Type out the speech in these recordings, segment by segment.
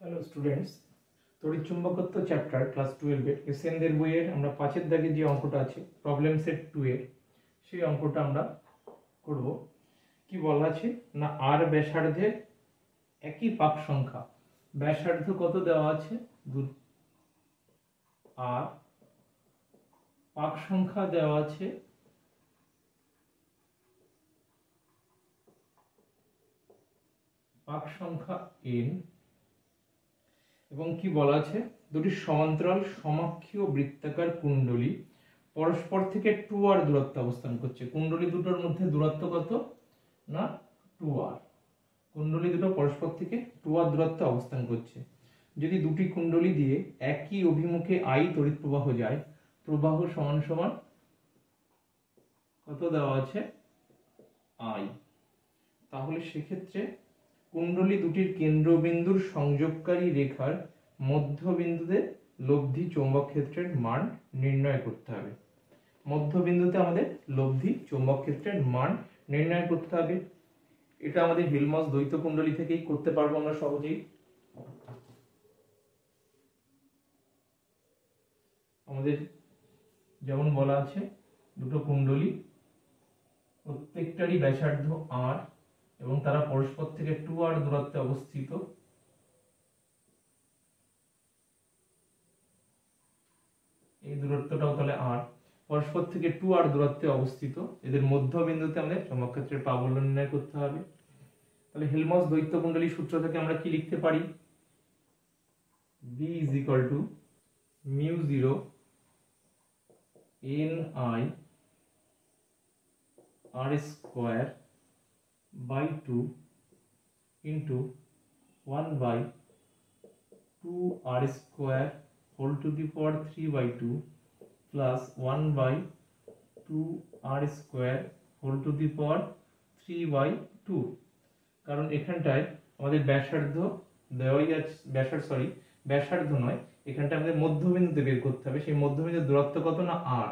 Hello students, তড়িৎচুম্বকত্ব chapter class 12 এর এসএনদের বইয়ের আমরা 5 দাগে যে অঙ্কটা আছে প্রবলেম সেট 2 এর সেই অঙ্কটা আমরা করব। কি বলা আছে না, আর ব্যাসার্ধের একই পাক সংখ্যা, ব্যাসার্ধ কত দেওয়া আছে 2, আর পাক সংখ্যা দেওয়া আছে পাক সংখ্যা n, এবং কি বলা আছে দুটি সমান্তরাল সমাক্ষীয় বৃত্তাকার কুণ্ডলী পরস্পর থেকে 2r দূরত্বে অবস্থান করছে। কুণ্ডলী দুটোর মধ্যে দূরত্ব কত না 2r। কুণ্ডলী দুটো পরস্পর থেকে 2r দূরত্বে অবস্থান করছে। যদি দুটি কুণ্ডলী দিয়ে একই অভিমুখে I তড়িৎ প্রবাহ যায়, প্রবাহ সমান সমান কত দেওয়া আছে I, তাহলে সেক্ষেত্রে কুণ্ডলী দুটির কেন্দ্রবিন্দুর সংযোগকারী রেখার মধ্যবিন্দুতে লব্ধি চৌম্বক ক্ষেত্রের মান নির্ণয় করতে হবে। মধ্যবিন্দুতে আমাদের লব্ধি চৌম্বক ক্ষেত্রের মান নির্ণয় করতে হবে। এটা আমাদের হেলমস দ্বৈত কুণ্ডলী থেকেই করতে পারবো আমরা সহজেই। আমাদের যেমন বলা আছে দুটো কুণ্ডলী প্রত্যেকটারই ব্যাসার্ধ r এবং তারা পরস্পর থেকে 2r দূরত্বে অবস্থিত। এই দূরত্বটাও তাহলে r, পরস্পর থেকে 2r দূরত্বে অবস্থিত। এদের মধ্যবিন্দুতে আমাদের চৌম্বক ক্ষেত্রের প্রাবল্য নির্ণয় করতে হবে। তাহলে হেলমস দ্বৈত কুণ্ডলী সূত্র থেকে আমরা কি লিখতে পারি? B is equal to mu0 ni r square by 2 into 1 by 2 r square whole to the power 3 by 2 plus 1 by 2 r square whole to the power 3 by 2। কারণ এখানটায় আমাদের ব্যাসার্ধ দেওয়াই আছে, ব্যাসার্ধ নয়, এখানটায় আমাদের মধ্যবিন্দুতে বের করতে হবে। সেই মধ্যবিন্দুর দূরত্ব কত না r,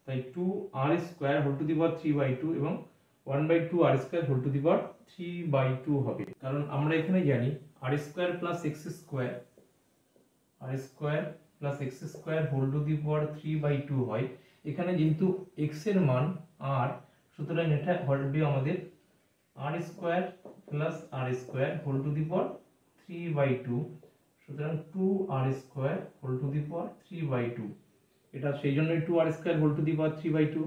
তাই 2 r square whole to the power 3 by 2 এবং 1 by 2 r square whole to the power 3 by 2 হবে। কারণ আমরা এখানে জানি r square plus x square whole to the power 3 by 2 হয়। এখানে যেহেতু x এর মান r, সুতরাং এটা হবে আমাদের r square plus r square whole to the power 3 by 2, সুতরাং 2r square whole to the power 3 by 2। এটা সেই জন্যই 2r square whole to the power 3 by 2।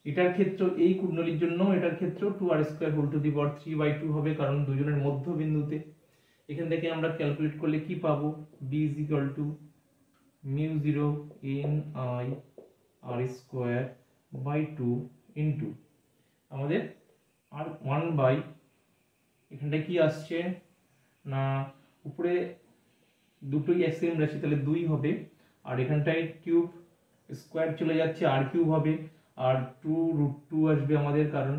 এটার ক্ষেত্র এই কুণ্ডলীর জন্য এটার ক্ষেত্র 2r square whole to the power 3 by 2 হবে, কারণ দুজনের মধ্যবিন্দুতে। এখান থেকে আমরা ক্যালকুলেট করলে কি পাবো? b is equal to mu0 ni r square by 2 into আমাদের আর 1 by, এখানটা কি আসছে না উপরে দুটোই সেম রাশি, তাহলে 2 হবে, আর এখানটায় কিউব স্কয়ার চলে যাচ্ছে r কিউব হবে, আর 2√2 আসবে আমাদের, কারণ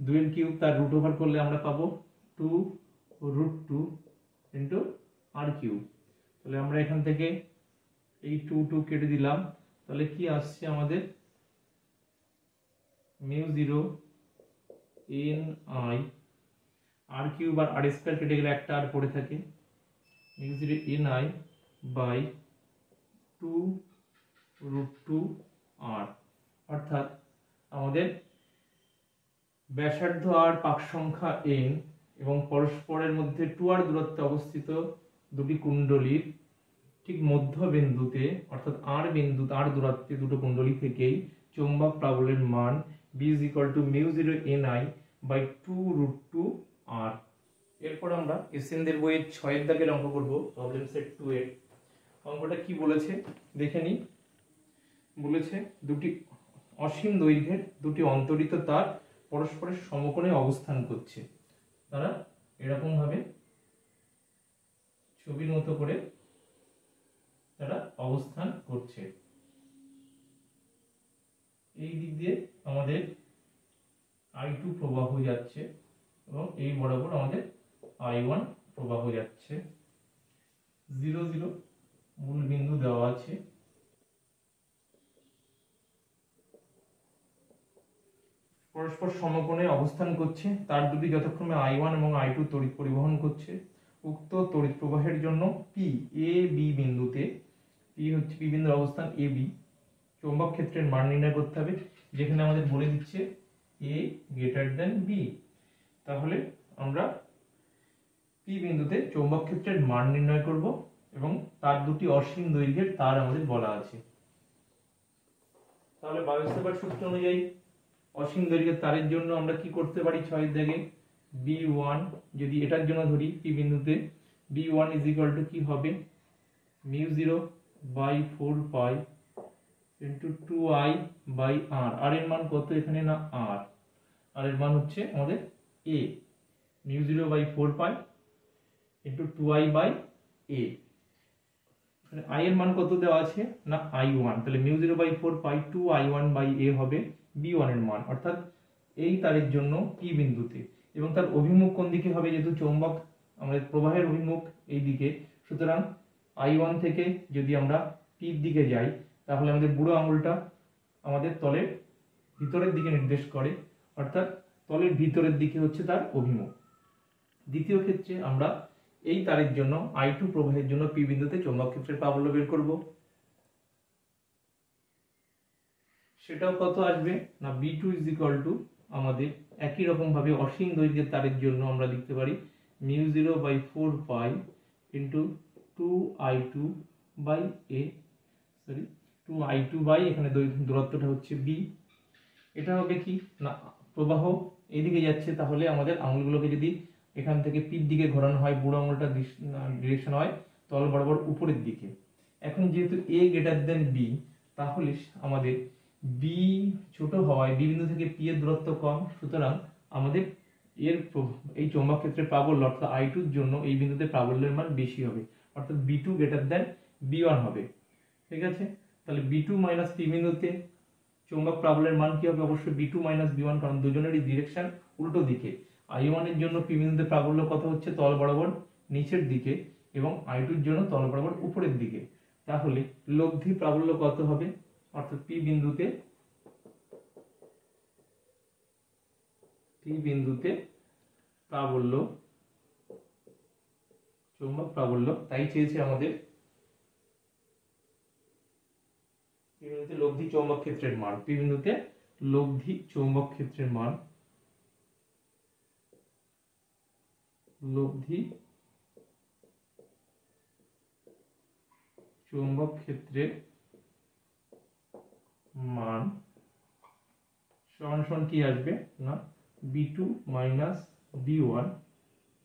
2 এর কিউব তার রুট ওভার করলে আমরা পাবো 2√2 ইনটু r কিউব। তাহলে আমরা এখান থেকে এই 2 কেটে দিলাম, তাহলে কি আসছে আমাদের mu0 ni r কিউব আর r স্কয়ার কেটে গেলে একটা আর পড়ে থাকে, mu0 ni বাই 2√2 r, অর্থাৎ আমাদের ব্যাসার্ধ r, পাক সংখ্যা n এবং পরস্পরের মধ্যে 2r দূরত্বে অবস্থিত দুটি কুণ্ডলীর ঠিক মধ্যবিন্দুতে অর্থাৎ r দূরত্বে দুটো কুণ্ডলী থেকেই চৌম্বক প্রাবল্যের মান b is equal to mu0 ni by 2√2 r। এরপর আমরা এসএনদের বইয়ের 6 দাগের অঙ্ক করব, প্রবলেম সেট 2 এর। অঙ্কটা কি বলেছে দেখে নিই। বলেছে দুটি অসীম দৈর্ঘ্যের দুটি অন্তরিত তার পরস্পরের সমকোণে অবস্থান করছে। তারা এরকম ভাবে ছবির মতো করে তারা অবস্থান করছে। এই দিক দিয়ে আমাদের I2 প্রবাহ যাচ্ছে এবং এই বরাবর আমাদের I1 প্রবাহ যাচ্ছে। 0 0 মূল বিন্দু দেওয়া আছে। পরস্পর সমকোণে অবস্থান করছে, তার দুটি যথাক্রমে I1 এবং I2 তড়িৎ পরিবহন করছে। উক্ত তড়িৎ প্রবাহের জন্য পি এ বি বিন্দুতে, পি হচ্ছে পি বিন্দুর অবস্থান এ বি, চৌম্বক ক্ষেত্রের মান নির্ণয় করতে হবে, যেখানে আমাদের বলে দিচ্ছে এ গ্রেটার দেন বি। তাহলে আমরা পি বিন্দুতে চৌম্বক ক্ষেত্রের মান নির্ণয় করব এবং তার দুটি অসীম দৈর্ঘ্যের তার আমাদের বলা আছে। তাহলে বায়োসাভার্ট সূত্র অনুযায়ী অসীম দৈর্ঘ্যের তারের জন্য আমরা কি করতে পারি, 6 দাগে B1 যদি এটার জন্য ধরি পি বিন্দুতে, B1 ইজ ইকুয়াল টু কি হবে, μ0/4π ইন্টু 2I বাই আর। আর এর মান কত এখানে, না আর, আর এর মান হচ্ছে আমাদের a, μ0/4π into 2I by a। I এর মান কত দেওয়া আছে, না I1, তাহলে μ0/4π 2I1 বাই a হবে B1 এর মান, অর্থাৎ এই তারের জন্য পি বিন্দুতে, এবং তার অভিমুখ কোন দিকে হবে, যেহেতু চৌম্বক আমাদের প্রবাহের অভিমুখ এই দিকে, সুতরাং I1 থেকে যদি আমরা পির দিকে যাই তাহলে আমাদের বুড়ো আঙুলটা আমাদের তলের ভিতরের দিকে নির্দেশ করে, অর্থাৎ তলের ভিতরের দিকে হচ্ছে তার অভিমুখ। দ্বিতীয় ক্ষেত্রে আমরা এই তারের জন্য I2 প্রবাহের জন্য পি বিন্দুতে চৌম্বক ক্ষেত্রের প্রাবল্য বের করব। সেটাও কত আসবে, না B2 ইজ ইকুয়াল টু আমাদের একই রকম ভাবে অসীম দৈর্ঘ্যের তারের জন্য আমরা লিখতে পারি μ0/4π into 2I2 by a, sorry 2I2 by এখানে দূরত্বটা হচ্ছে b। এটা হবে কি, না প্রবাহ এদিকে যাচ্ছে, তাহলে আমাদের আঙুলগুলোকে যদি এখান থেকে পির দিকে ঘোরানো হয়, বুড়ো আঙুলটা ডিরেকশন হয় তল বরাবর উপরের দিকে। এখন যেহেতু a গ্রেটার দেন b, তাহলে আমাদের b ছোট হওয়ায় বি বিন্দু থেকে পি এর দূরত্ব কম, সুতরাং আমাদের এর এই চৌম্বক ক্ষেত্রের প্রাবল্য অর্থাৎ I2 এর জন্য এই বিন্দুতে প্রাবল্যের মান বেশি হবে, অর্থাৎ B2 গ্রেটার দেন B1 হবে। ঠিক আছে, তাহলে B2 মাইনাস পি বিন্দুতে চৌম্বক প্রাবল্যের মান কি হবে, অবশ্যই B2 মাইনাস B1, কারণ দুজনেরই ডিরেকশন উল্টো দিকে। I1 এর জন্য পি বিন্দুতে প্রাবল্য কত হচ্ছে, তল বরাবর নিচের দিকে, এবং I2 এর জন্য তল বরাবর উপরের দিকে। তাহলে লব্ধি প্রাবল্য কত হবে, অর্থাৎ পি বিন্দুতে প্রাবল্য, চৌম্বক প্রাবল্য, তাই চেয়েছে আমাদের পি বিন্দুতে লব্ধি চৌম্বক ক্ষেত্রের মান, পি বিন্দুতে লব্ধি চৌম্বক ক্ষেত্রের মান, লব্ধি চৌম্বক ক্ষেত্রের মান সমান সমান কি আসবে, না B2 minus B1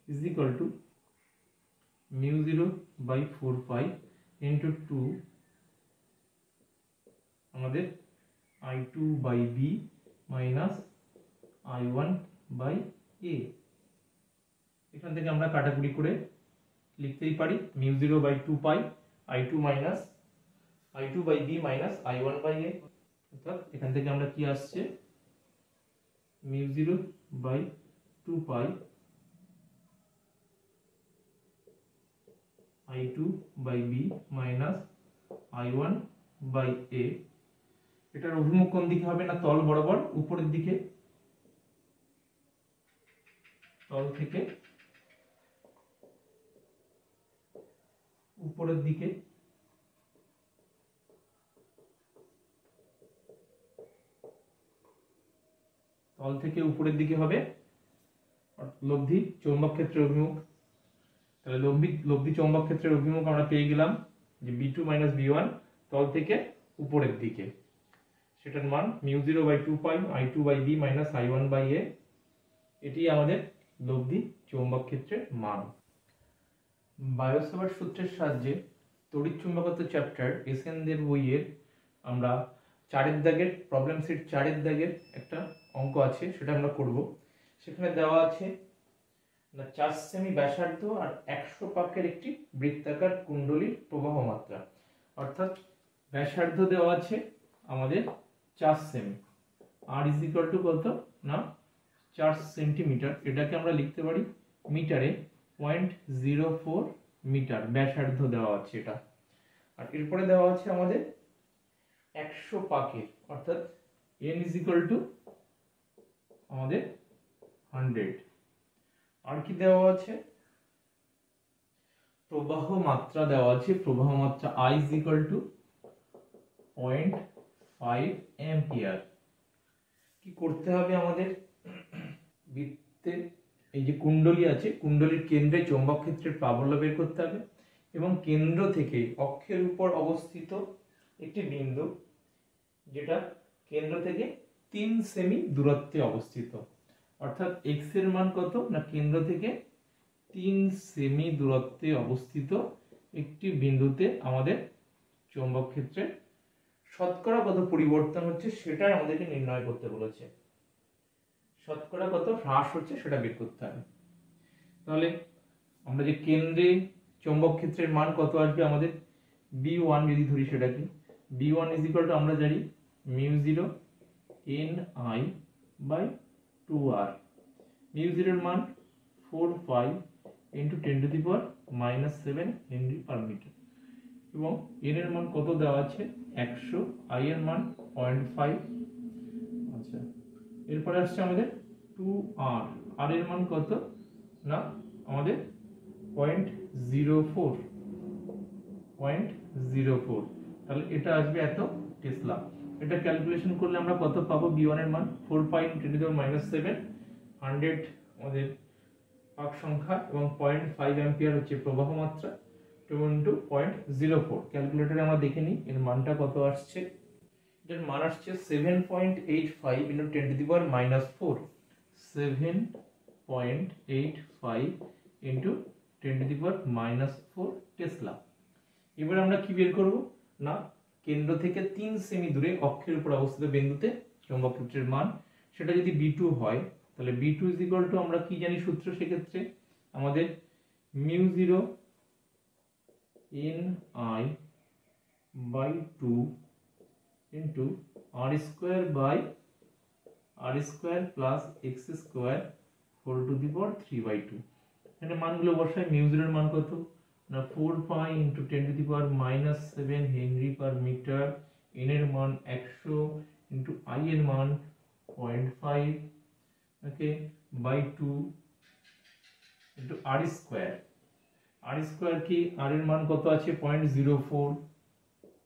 is equal to μ0/4π into 2 আমাদের I2 by B minus I1 by A। এখান থেকে আমরা কাটাকুটি করে লিখতেই পারি μ0/2π I2 minus I2 by B minus I1 by A, অর্থাৎ এখান থেকে আমরা কি আসছে, μ0/2π I2 by B minus I1 by A। এটার অভিমুখ কোন দিকে হবে, না তল বরাবর উপরের দিকে, তল থেকে উপরের দিকে। তল থেকে উপরের দিকে হবে লব্ধি চৌম্বক ক্ষেত্রের অভিমুখ। তাহলে লব্ধি চৌম্বক ক্ষেত্রের অভিমুখ আমরা পেয়ে গেলাম যে B2 মাইনাস B1 তল থেকে উপরের দিকে, সেটার মান μ0/2π I2 by B minus I1 by A। এটি আমাদের লব্ধি চৌম্বক ক্ষেত্রের মান। বায়োসাভার্ট সূত্রের সাহায্যে তড়িৎ চুম্বকত্ব চ্যাপ্টার এসএন দের বইয়ের আমরা 4 দাগের প্রবলেম সেট 4 দাগের একটা অঙ্ক আছে, সেটা আমরা করব। সেখানে দেওয়া আছে না 4 সেমি ব্যাসার্ধ আর 100 পাকের একটি বৃত্তাকার কুণ্ডলীর প্রবাহ মাত্রা, অর্থাৎ ব্যাসার্ধ দেওয়া আছে আমাদের 4 সেমি, আর ইজ ইকুয়াল টু কত, না 4 সেন্টিমিটার। এটাকে আমরা লিখতে পারি মিটারে 0.04 মিটার ব্যাসার্ধ দেওয়া আছে এটা। আর এরপরে দেওয়া আছে আমাদের 100 পাকের, অর্থাৎ n ইজ ইকুয়াল টু আমাদের 100। আর কি দেওয়া আছে, প্রবাহ মাত্রা দেওয়া আছে, প্রবাহ মাত্রা I is equal to 0.5 ampere. কি করতে হবে আমাদের? বৃত্তে এই যে কুণ্ডলী আছে, কুণ্ডলীর কেন্দ্রে চৌম্বক ক্ষেত্রের প্রাবল্য বের করতে হবে এবং কেন্দ্র থেকে অক্ষের উপর অবস্থিত একটি বিন্দু, যেটা কেন্দ্র থেকে 3 সেমি দূরত্বে অবস্থিত, অর্থাৎ x এর মান কত না কেন্দ্র থেকে 3 সেমি দূরত্বে অবস্থিত একটি বিন্দুতে আমাদের চৌম্বক ক্ষেত্রের শতকরা কত পরিবর্তন হচ্ছে সেটাই আমাদেরকে নির্ণয় করতে বলেছে। শতকরা কত হ্রাস হচ্ছে সেটা বের করতে হবে। তাহলে আমরা যে কেন্দ্রে চৌম্বক ক্ষেত্রের মান কত আসবে আমাদের, B1 যদি ধরি সেটাকে, B1 ইজ ইকুয়াল টু আমরা জানি μ0 Ni বাই 2r। μ0 এর মান 45 ইন্টু 10⁻⁻7 হেনরি পার মিটার এবং n এর মান কত দেওয়া আছে 100, I এর মান 0.5। আচ্ছা, এরপরে আসছে আমাদের 2r, r এর মান কত না আমাদের 0.04। তাহলে এটা আসবে এত টেসলা। এটা ক্যালকুলেশন করলে আমরা কত পাবো? B1 এর মান 4π10⁻⁷, 100 আমাদের পাক সংখ্যা এবং 0.5 অ্যাম্পিয়ার হচ্ছে প্রবাহ মাত্রা, 2 × 0.04। ক্যালকুলেটরে আমরা দেখে নিই এর মানটা কত আসছে। এর মান আসছে 7.85 × 10⁻⁻4, 7.85 × 10⁻⁻4 টেসলা। এবার আমরা কি বের করব না কেন্দ্র থেকে 3 সেমি দূরে অক্ষের উপর অবস্থিত বিন্দুতে চৌম্বক ক্ষেত্রের মান, সেটা যদি B2 হয় তাহলে B2 ইজ ইকুয়াল টু আমরা কি জানি সূত্র, সেক্ষেত্রে আমাদের μ0 Ni by 2 into r² plus x² whole to the power 3/2। এখানে মানগুলো বসাই। μ0 এর মান কত না 4π into 10⁻⁻7 henry per metre, n এর মান 100 ইন্টু I এর মান 0.5 ওকে বাই 2 ইন্টু r² কি r এর মান কত আছে 0.04,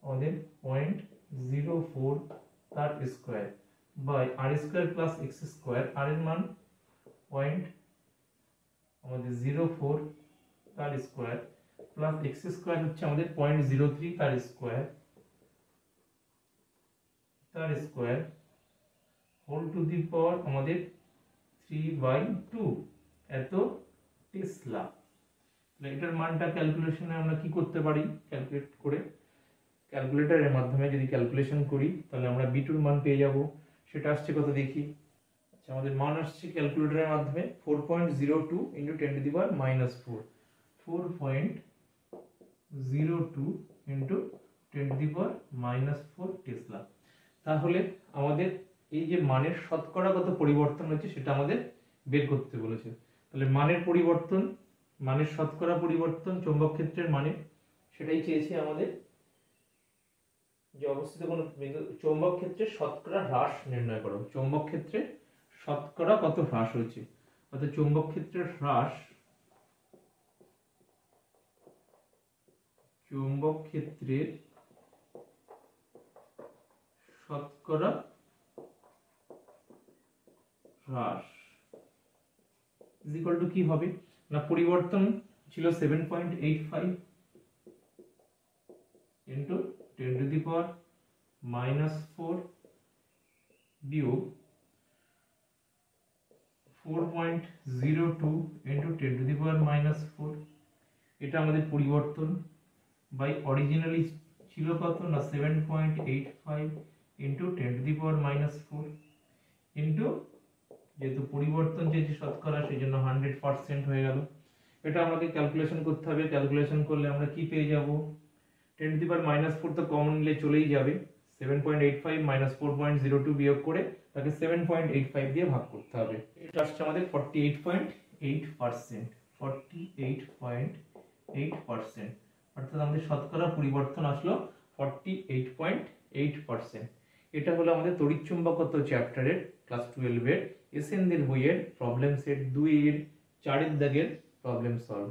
আমাদের 0.04 তার square by r² plus x², r এর মান আমাদের 0.04 তার স্কয়ার প্লাস x² হচ্ছে আমাদের 0.03 তার স্কয়ার হোল টু দি পাওয়ার আমাদের 3/2 এত টেসলা। এটার মানটা ক্যালকুলেশনে আমরা কি করতে পারি, ক্যালকুলেট করে ক্যালকুলেটরের মাধ্যমে যদি ক্যালকুলেশন করি তাহলে আমরা B2 এর মান পেয়ে যাব। সেটা আসছে কত দেখি। আচ্ছা, আমাদের মান আসছে ক্যালকুলেটরের মাধ্যমে 4.02 ইন্টু 10⁻⁻4, 4.02 ইন্টু 10⁻⁻4 টেসলা। তাহলে আমাদের এই যে মানের শতকরা কত পরিবর্তন হচ্ছে সেটা আমাদের বের করতে বলেছে। তাহলে মানের পরিবর্তন, মানের শতকরা পরিবর্তন চৌম্বক ক্ষেত্রের মানে, সেটাই চেয়েছে আমাদের যে অবস্থিত কোনো চৌম্বক ক্ষেত্রের শতকরা হ্রাস নির্ণয় করো। চৌম্বক ক্ষেত্রে শতকরা কত হ্রাস হচ্ছে, অর্থাৎ চৌম্বক ক্ষেত্রের হ্রাস, চৌম্বক ক্ষেত্রের শতকরা হ্রাস ইজ ইকুয়াল টু কি হবে না পরিবর্তন ছিল 7.85 ইন্টু 10⁻⁻4 বিয়োগ 4.02 ইন্টু 10⁻⁻4, এটা আমাদের পরিবর্তন বাই অরিজিনালি ছিল কত না 7.85 ইন্টু 10⁻⁻4 ইন্টু যেহেতু পরিবর্তন চেয়েছি শতকরা সেই জন্য 100% হয়ে গেল। এটা আমাদের ক্যালকুলেশন করতে হবে। ক্যালকুলেশন করলে আমরা কি পেয়ে যাব, 10⁻⁻4 তো কমন নিলে চলেই যাবে, 7.85 মাইনাস 4.02 বিয়োগ করে তাকে 7.85 দিয়ে ভাগ করতে হবে। এটা আসছে আমাদের 48.8%, 48.8%, অর্থাৎ আমাদের শতকরা পরিবর্তন আসলো 48.8%। এটা হলো আমাদের তড়িৎচুম্বকত্ব চ্যাপ্টারের ক্লাস 12 এর এসএনদের বইয়ের প্রবলেম সেট 2 এর 4 এর দাগের প্রবলেম সলভ।